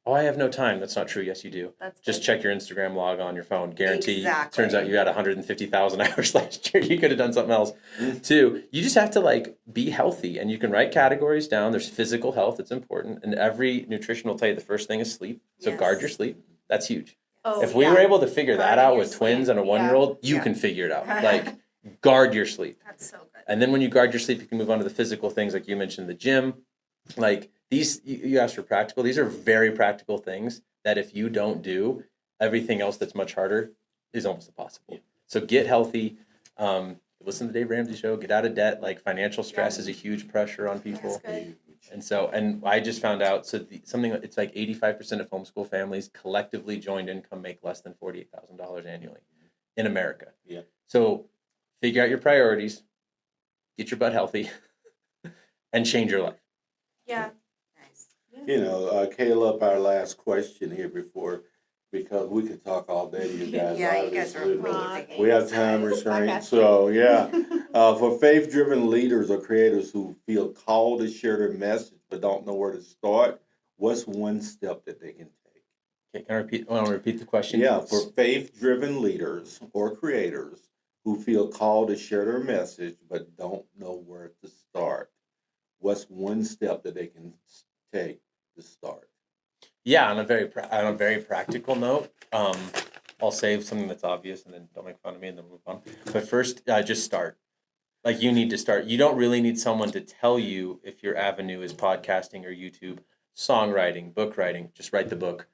oh, I have no time. That's not true. Yes, you do. That's Just good. check your Instagram log on your phone. Guarantee. Exactly. Turns out you had 150,000 hours last year. You could have done something else. Too. You just have to like be healthy, and you can write categories down. There's physical health. It's important. And every nutrition will tell you the first thing is sleep. So Yes. guard your sleep. That's huge. Oh, If we yeah. were able to figure that Guarding out your with twins sleep. and a 1-year-old, you Yeah. can figure it out. Like, guard your sleep. That's so good. And then when you guard your sleep, you can move on to the physical things, like you mentioned, the gym. Like these, you asked for practical. These are very practical things that if you don't do, everything else that's much harder is almost impossible. So get healthy. Listen to Dave Ramsey show. Get out of debt. Like financial stress is a huge pressure on people. That's good. And I just found out, so it's like 85% of homeschool families collectively joined income make less than $48,000 annually in America. Yeah. So figure out your priorities, get your butt healthy, and change your life. Yeah. Nice. Caleb, our last question here before, because we could talk all day to you guys. Yeah, you guys are obviously, but amazing. we have time restraints, so yeah. For faith-driven leaders or creators who feel called to share their message but don't know where to start, what's one step that they can take? Okay, can I repeat? I want to repeat the question. Yeah, for faith-driven leaders or creators who feel called to share their message but don't know where to start, what's one step that they can take to start? Yeah, on a very practical note, I'll say something that's obvious, and then don't make fun of me, and then move on. But first, just start. Like, you need to start. You don't really need someone to tell you if your avenue is podcasting or YouTube, songwriting, book writing. Just write the book.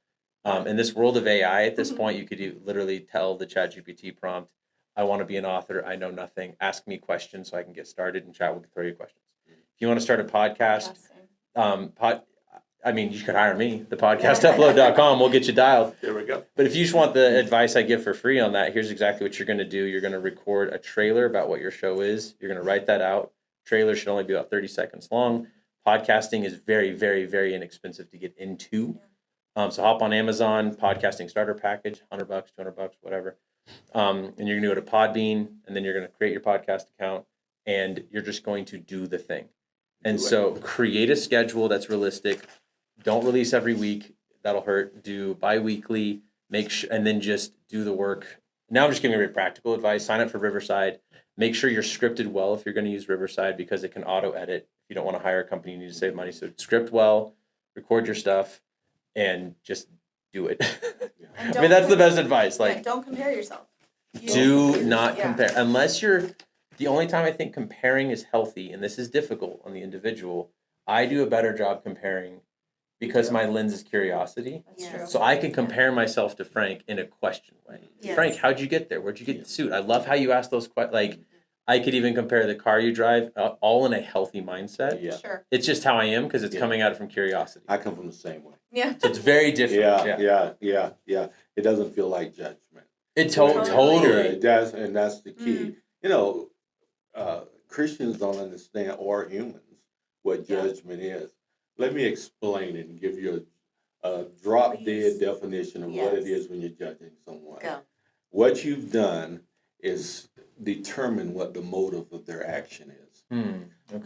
In this world of AI, at this point, you could literally tell the ChatGPT prompt, "I want to be an author. I know nothing. Ask me questions so I can get started," and chat will throw you questions. If you want to start a podcast, you could hire me, thepodcastupload.com. We'll get you dialed. There we go. But if you just want the advice I give for free on that, here's exactly what you're going to do. You're going to record a trailer about what your show is. You're going to write that out. Trailer should only be about 30 seconds long. Podcasting is very, very, very inexpensive to get into. So hop on Amazon, podcasting starter package, $100, $200, whatever. And you're going to go to Podbean, and then you're going to create your podcast account, and you're just going to do the thing. And so create a schedule that's realistic. Don't release every week. That'll hurt. Do bi-weekly. And then just do the work. Now I'm just giving you very practical advice. Sign up for Riverside. Make sure you're scripted well if you're going to use Riverside, because it can auto-edit. If you don't want to hire a company, you need to save money. So script well, record your stuff, and just do it. I mean, that's the best advice. Like, don't compare yourself. Do not compare. Unless the only time I think comparing is healthy, and this is difficult on the individual, I do a better job comparing because my lens is curiosity. That's true. So I can compare myself to Frank in a question way. Yes. Frank, how'd you get there? Where'd you get the suit? I love how you ask those questions. Like, I could even compare the car you drive, all in a healthy mindset. Yeah. Sure. It's just how I am because it's coming out from curiosity. I come from the same way. Yeah. So it's very different. Yeah. It doesn't feel like judgment. It totally. That's the key. Christians don't understand, or humans, what judgment is. Let me explain it and give you a drop-dead definition of what it is when you're judging someone. Go. What you've done is determine what the motive of their action is.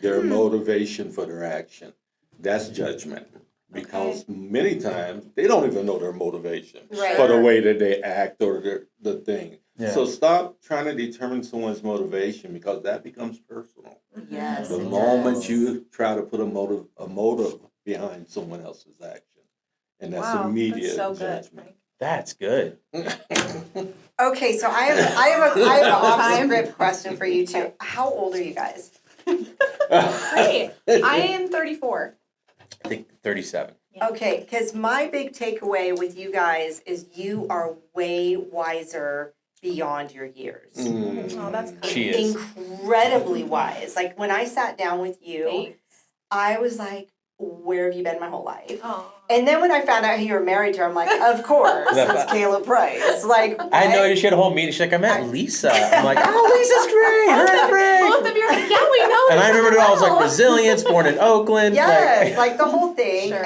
Their motivation for their action. That's judgment. Because many times they don't even know their motivation for the way that they act or the thing. Yeah. So stop trying to determine someone's motivation, because that becomes personal. Yes. The moment you try to put a motive behind someone else's action, and that's immediate judgment. That's good. Okay, so I have an off-script question for you two. How old are you guys? Great. I am 34. I think 37. Okay, because my big takeaway with you guys is you are way wiser beyond your years. Oh, that's kind. She is. Incredibly wise. Like, when I sat down with you, Thanks. I was like, where have you been my whole life? Oh. And then when I found out who you were married to, I'm like, of course, it's Caleb Price. Like, I had no idea she had a whole meeting. She's like, I met Lisa. I'm like, oh, Lisa's great. Her and Frank. Both of you are like, yeah, we know. And I remember it all. I was like, resilience, born in Oakland. Yes, like the whole thing. Sure.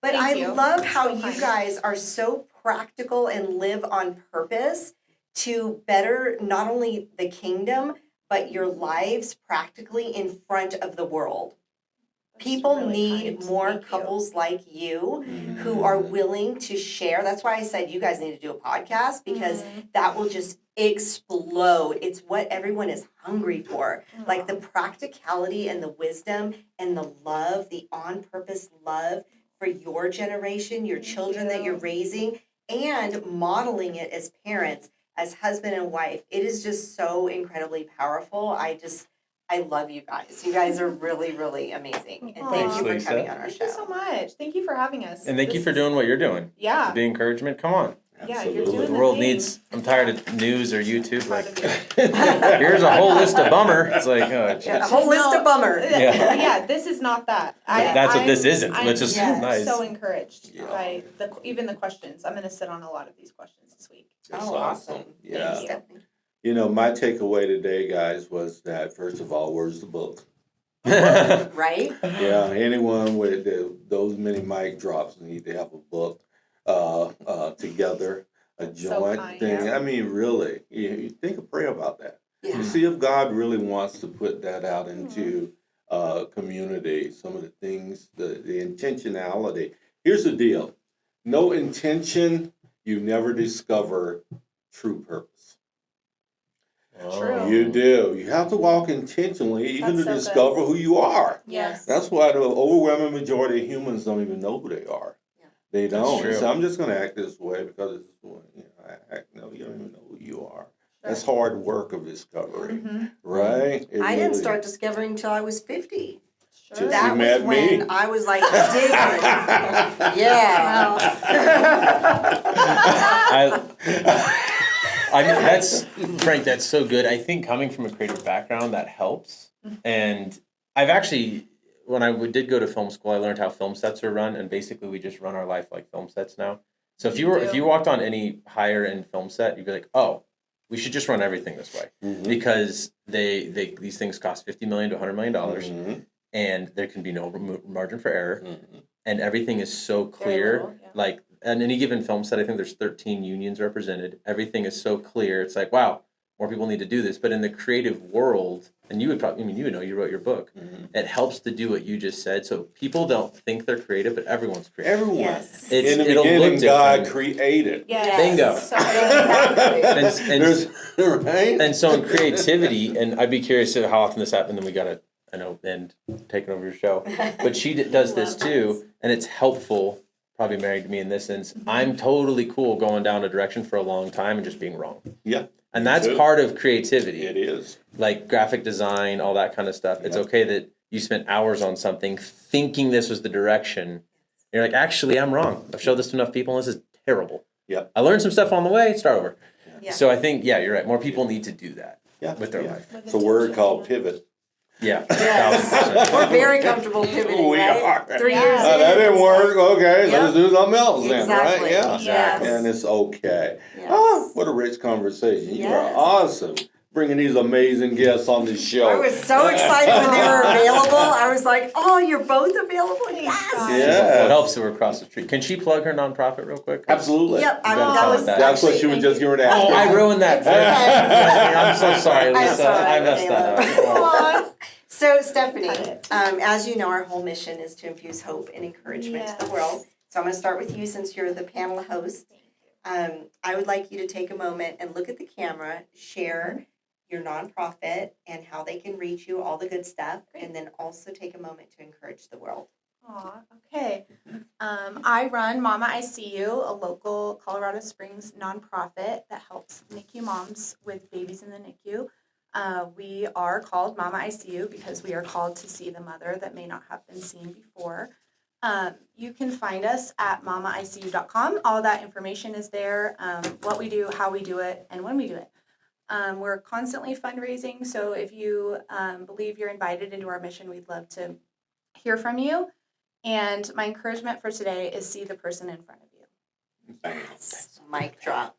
But Thank I you. love how So you kind. guys are so practical and live on purpose to better not only the kingdom, but your lives practically in front of the world. People really need kind. more Thank you. couples like you who are willing to share. That's why I said you guys need to do a podcast, because that will just explode. It's what everyone is hungry for. Like the practicality and the wisdom and the love, the on-purpose love for your generation, your children that you're raising, and modeling it as parents, as husband and wife. It is just so incredibly powerful. I love you guys. You guys are really, really amazing. And thank you for Lisa. coming on our Thank show. you so much. Thank you for having us. And thank you for doing what you're doing. Yeah. To be encouragement. Come on. Yeah, you're Absolutely. doing The the world thing. needs, I'm tired of news or YouTube. Proud Like, of you. here's a whole list of bummer. It's like, oh, Yeah, a jeez. whole list of bummer. Yeah. Yeah, this is not that. That's what this isn't, I'm which is Yes. so encouraged Yeah. by even the questions. I'm going to sit on a lot of these questions this week. That's Oh, awesome. Yeah. Thanks, Stephanie. My takeaway today, guys, was that, first of all, where's the book? Right? Yeah, anyone with those many mic drops need to have a book together, a So joint kind. thing. Yeah. I mean, really, you think of prayer about that. Yeah. You see if God really wants to put that out into community, some of the things, the intentionality. Here's the deal. No intention, you never discover true purpose. True. You do. You have to walk intentionally even That's to so discover who you are. Yes. That's why the overwhelming majority of humans don't even know who they are. Yeah. They That's don't. true. So I'm just going to act this way because it's I act. No, you don't even know who you are. That's hard work of discovery, Mm-hmm. right? It I didn't really- start discovering until I was 50. Sure. That You was met when me. I was like digging. Yeah. I mean, that's Frank. That's so good. I think coming from a creative background that helps. And I've actually, when I did go to film school, I learned how film sets are run, and basically we just run our life like film sets now. So if you walked on any higher end film set, you'd be like, oh, we should just run everything this way because these things cost $50 million to $100 million, and there can be no margin for error, and everything is so clear. little, yeah. Like on any given film set, I think there's 13 unions represented. Everything is so clear. It's like, wow, more people need to do this. But in the creative world, and you would probably, I mean, you would know, you wrote your book. It helps to do what you just said. So people don't think they're creative, but everyone's creative. Everyone. Yes. It's, In the it'll beginning, look God different. created. Yes. Bingo. So Exactly. Right? And so in creativity, and I'd be curious to how often this happened, and then we got to, I know, end taking over your show. But she does this too, and it's helpful, probably married to me in this sense. I'm totally cool going down a direction for a long time and just being wrong. Yeah, And that's too. part of creativity. it is. Like graphic design, all that kind of stuff. It's okay that you spent hours on something thinking this was the direction. You're like, actually, I'm wrong. I've showed this to enough people, and this is terrible. Yeah. I learned some stuff on the way, start over. Yeah. So I think, yeah, you're right. More people need to do that Yeah. with their yeah. life. It's a word called pivot. Yeah. Yes. 1000%. We're very comfortable pivoting, We right? are. 3 Yeah. years in. That didn't it's work. Okay, Yep. let's do something else then, Exactly. right? Yeah. Yes. And it's okay. Yes. Oh, what a rich conversation. You Yes. are awesome bringing these amazing guests on the show. I was so excited when they were available. I was like, oh, you're both available? Yes. Yeah. What helps that we're across the street. Can she plug her nonprofit real quick? Absolutely. Yep. You gotta that tell was us that. That's what actually- she was just going to ask. Oh, I ruined that. It's okay. I'm so sorry, I'm Lisa. sorry, I messed that up. So, Stephanie, as you know, our whole mission is to infuse hope and encouragement to the Yes. world. So I'm going to start with you since you're the panel host. I would like you to take a moment and look at the camera, share your nonprofit and how they can reach you, all the good stuff, and then also take a moment to encourage the world. Aw, okay. I run Mama ICU, a local Colorado Springs nonprofit that helps NICU moms with babies in the NICU. We are called Mama ICU because we are called to see the mother that may not have been seen before. You can find us at mamaicu.com. All that information is there, what we do, how we do it, and when we do it. We're constantly fundraising, so if you believe you're invited into our mission, we'd love to hear from you. And my encouragement for today is see the person in front of you. Yes. Mic drop.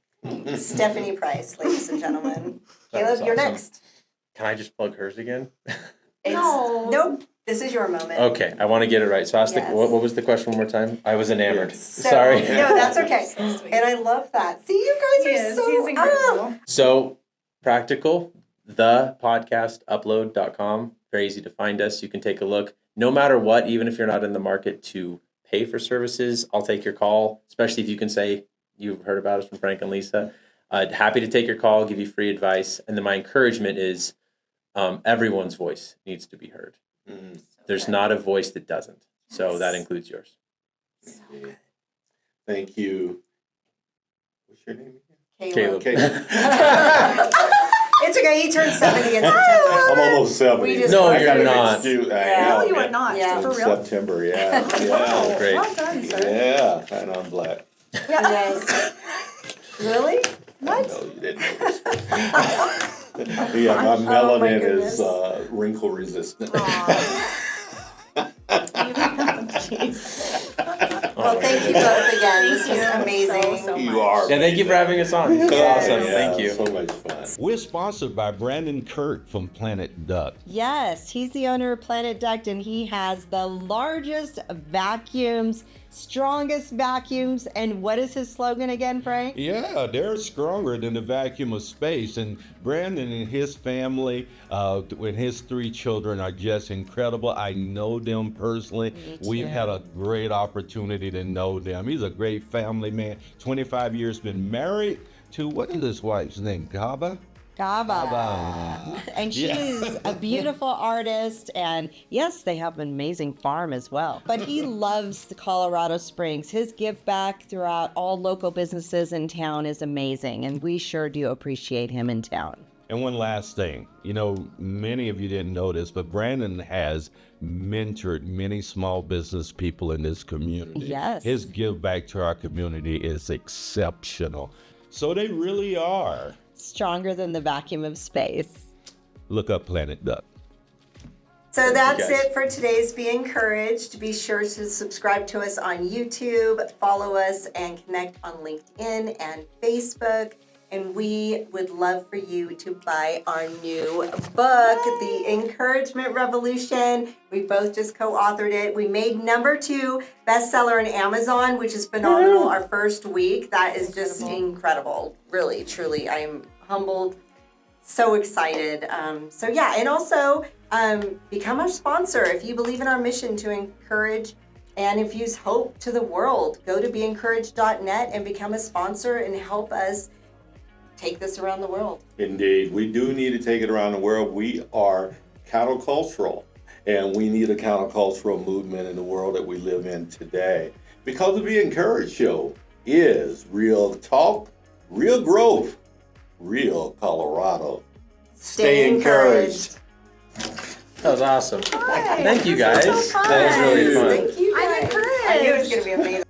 Stephanie Price, ladies and gentlemen. That was Caleb, you're awesome. next. Can I just plug hers again? No. Nope. This is your moment. Okay, I want to get it right. So ask Yes. what was the question one more time? I was enamored. So- Sorry. No, that's okay. So sweet. And I love that. See, you guys are He's so incredible. So practical, thepodcastupload.com. Very easy to find us. You can take a look. No matter what, even if you're not in the market to pay for services, I'll take your call, especially if you can say you've heard about us from Frank and Lisa. Happy to take your call, give you free advice. And then my encouragement is everyone's voice needs to be heard. There's not a voice that doesn't. So that includes yours. Thank you. What's your name again? Caleb. Caleb. It's okay. He turned 70 in September. I'm almost 70. We just- No, I you're gotta not. No, you are not. Yeah. For In real? September, yeah. Wow. Yeah. Great. Well done, sir. Yeah, and I'm black. Yes. Really? I know you didn't notice. Yeah, my melanin goodness. is wrinkle resistant. Jeez. Well, thank you both again. This was amazing. So You much. are. Yeah, thank you for having us on. This was awesome. Yeah, Thank you. So much fun. What? We're sponsored by Brandon Kurt from Planet Duck. Yes, he's the owner of Planet Duct, and he has the largest vacuums, strongest vacuums. And what is his slogan again, Frank? Yeah, they're stronger than the vacuum of space. And Brandon and his family, with his 3 children, are just incredible. I know them personally. We've had a great opportunity to know them. He's a great family man. 25 years, been married to, what is his wife's name? Gaba? Gaba. And she is a beautiful artist, and yes, they have an amazing farm as well. But he loves the Colorado Springs. His give back throughout all local businesses in town is amazing, and we sure do appreciate him in town. And one last thing, you know, many of you didn't know this, but Brandon has mentored many small business people in this community. Yes. His give back to our community is exceptional. So they really are. Stronger than the vacuum of space. Look up Planet Duck. So that's guys. it for today's Be Encouraged. Be sure to subscribe to us on YouTube, follow us, and connect on LinkedIn and Facebook. And we would love for you to buy our new book, The Encouragement Revolution. We both just co-authored it. We made #2 bestseller on Amazon, which is phenomenal. Our first week. That is just incredible. Really, truly. I am humbled. So excited. And also become our sponsor. If you believe in our mission to encourage and infuse hope to the world, go to beencouraged.net and become a sponsor and help us take this around the world. Indeed, we do need to take it around the world. We are countercultural, and we need a countercultural movement in the world that we live in today. Because the Be Encouraged show is real talk, real growth, real Colorado. Stay encouraged. That was awesome. Hi, Thank you this was guys. so fun. That was really fun. Thank you guys. I'm encouraged. I knew it was going to be amazing.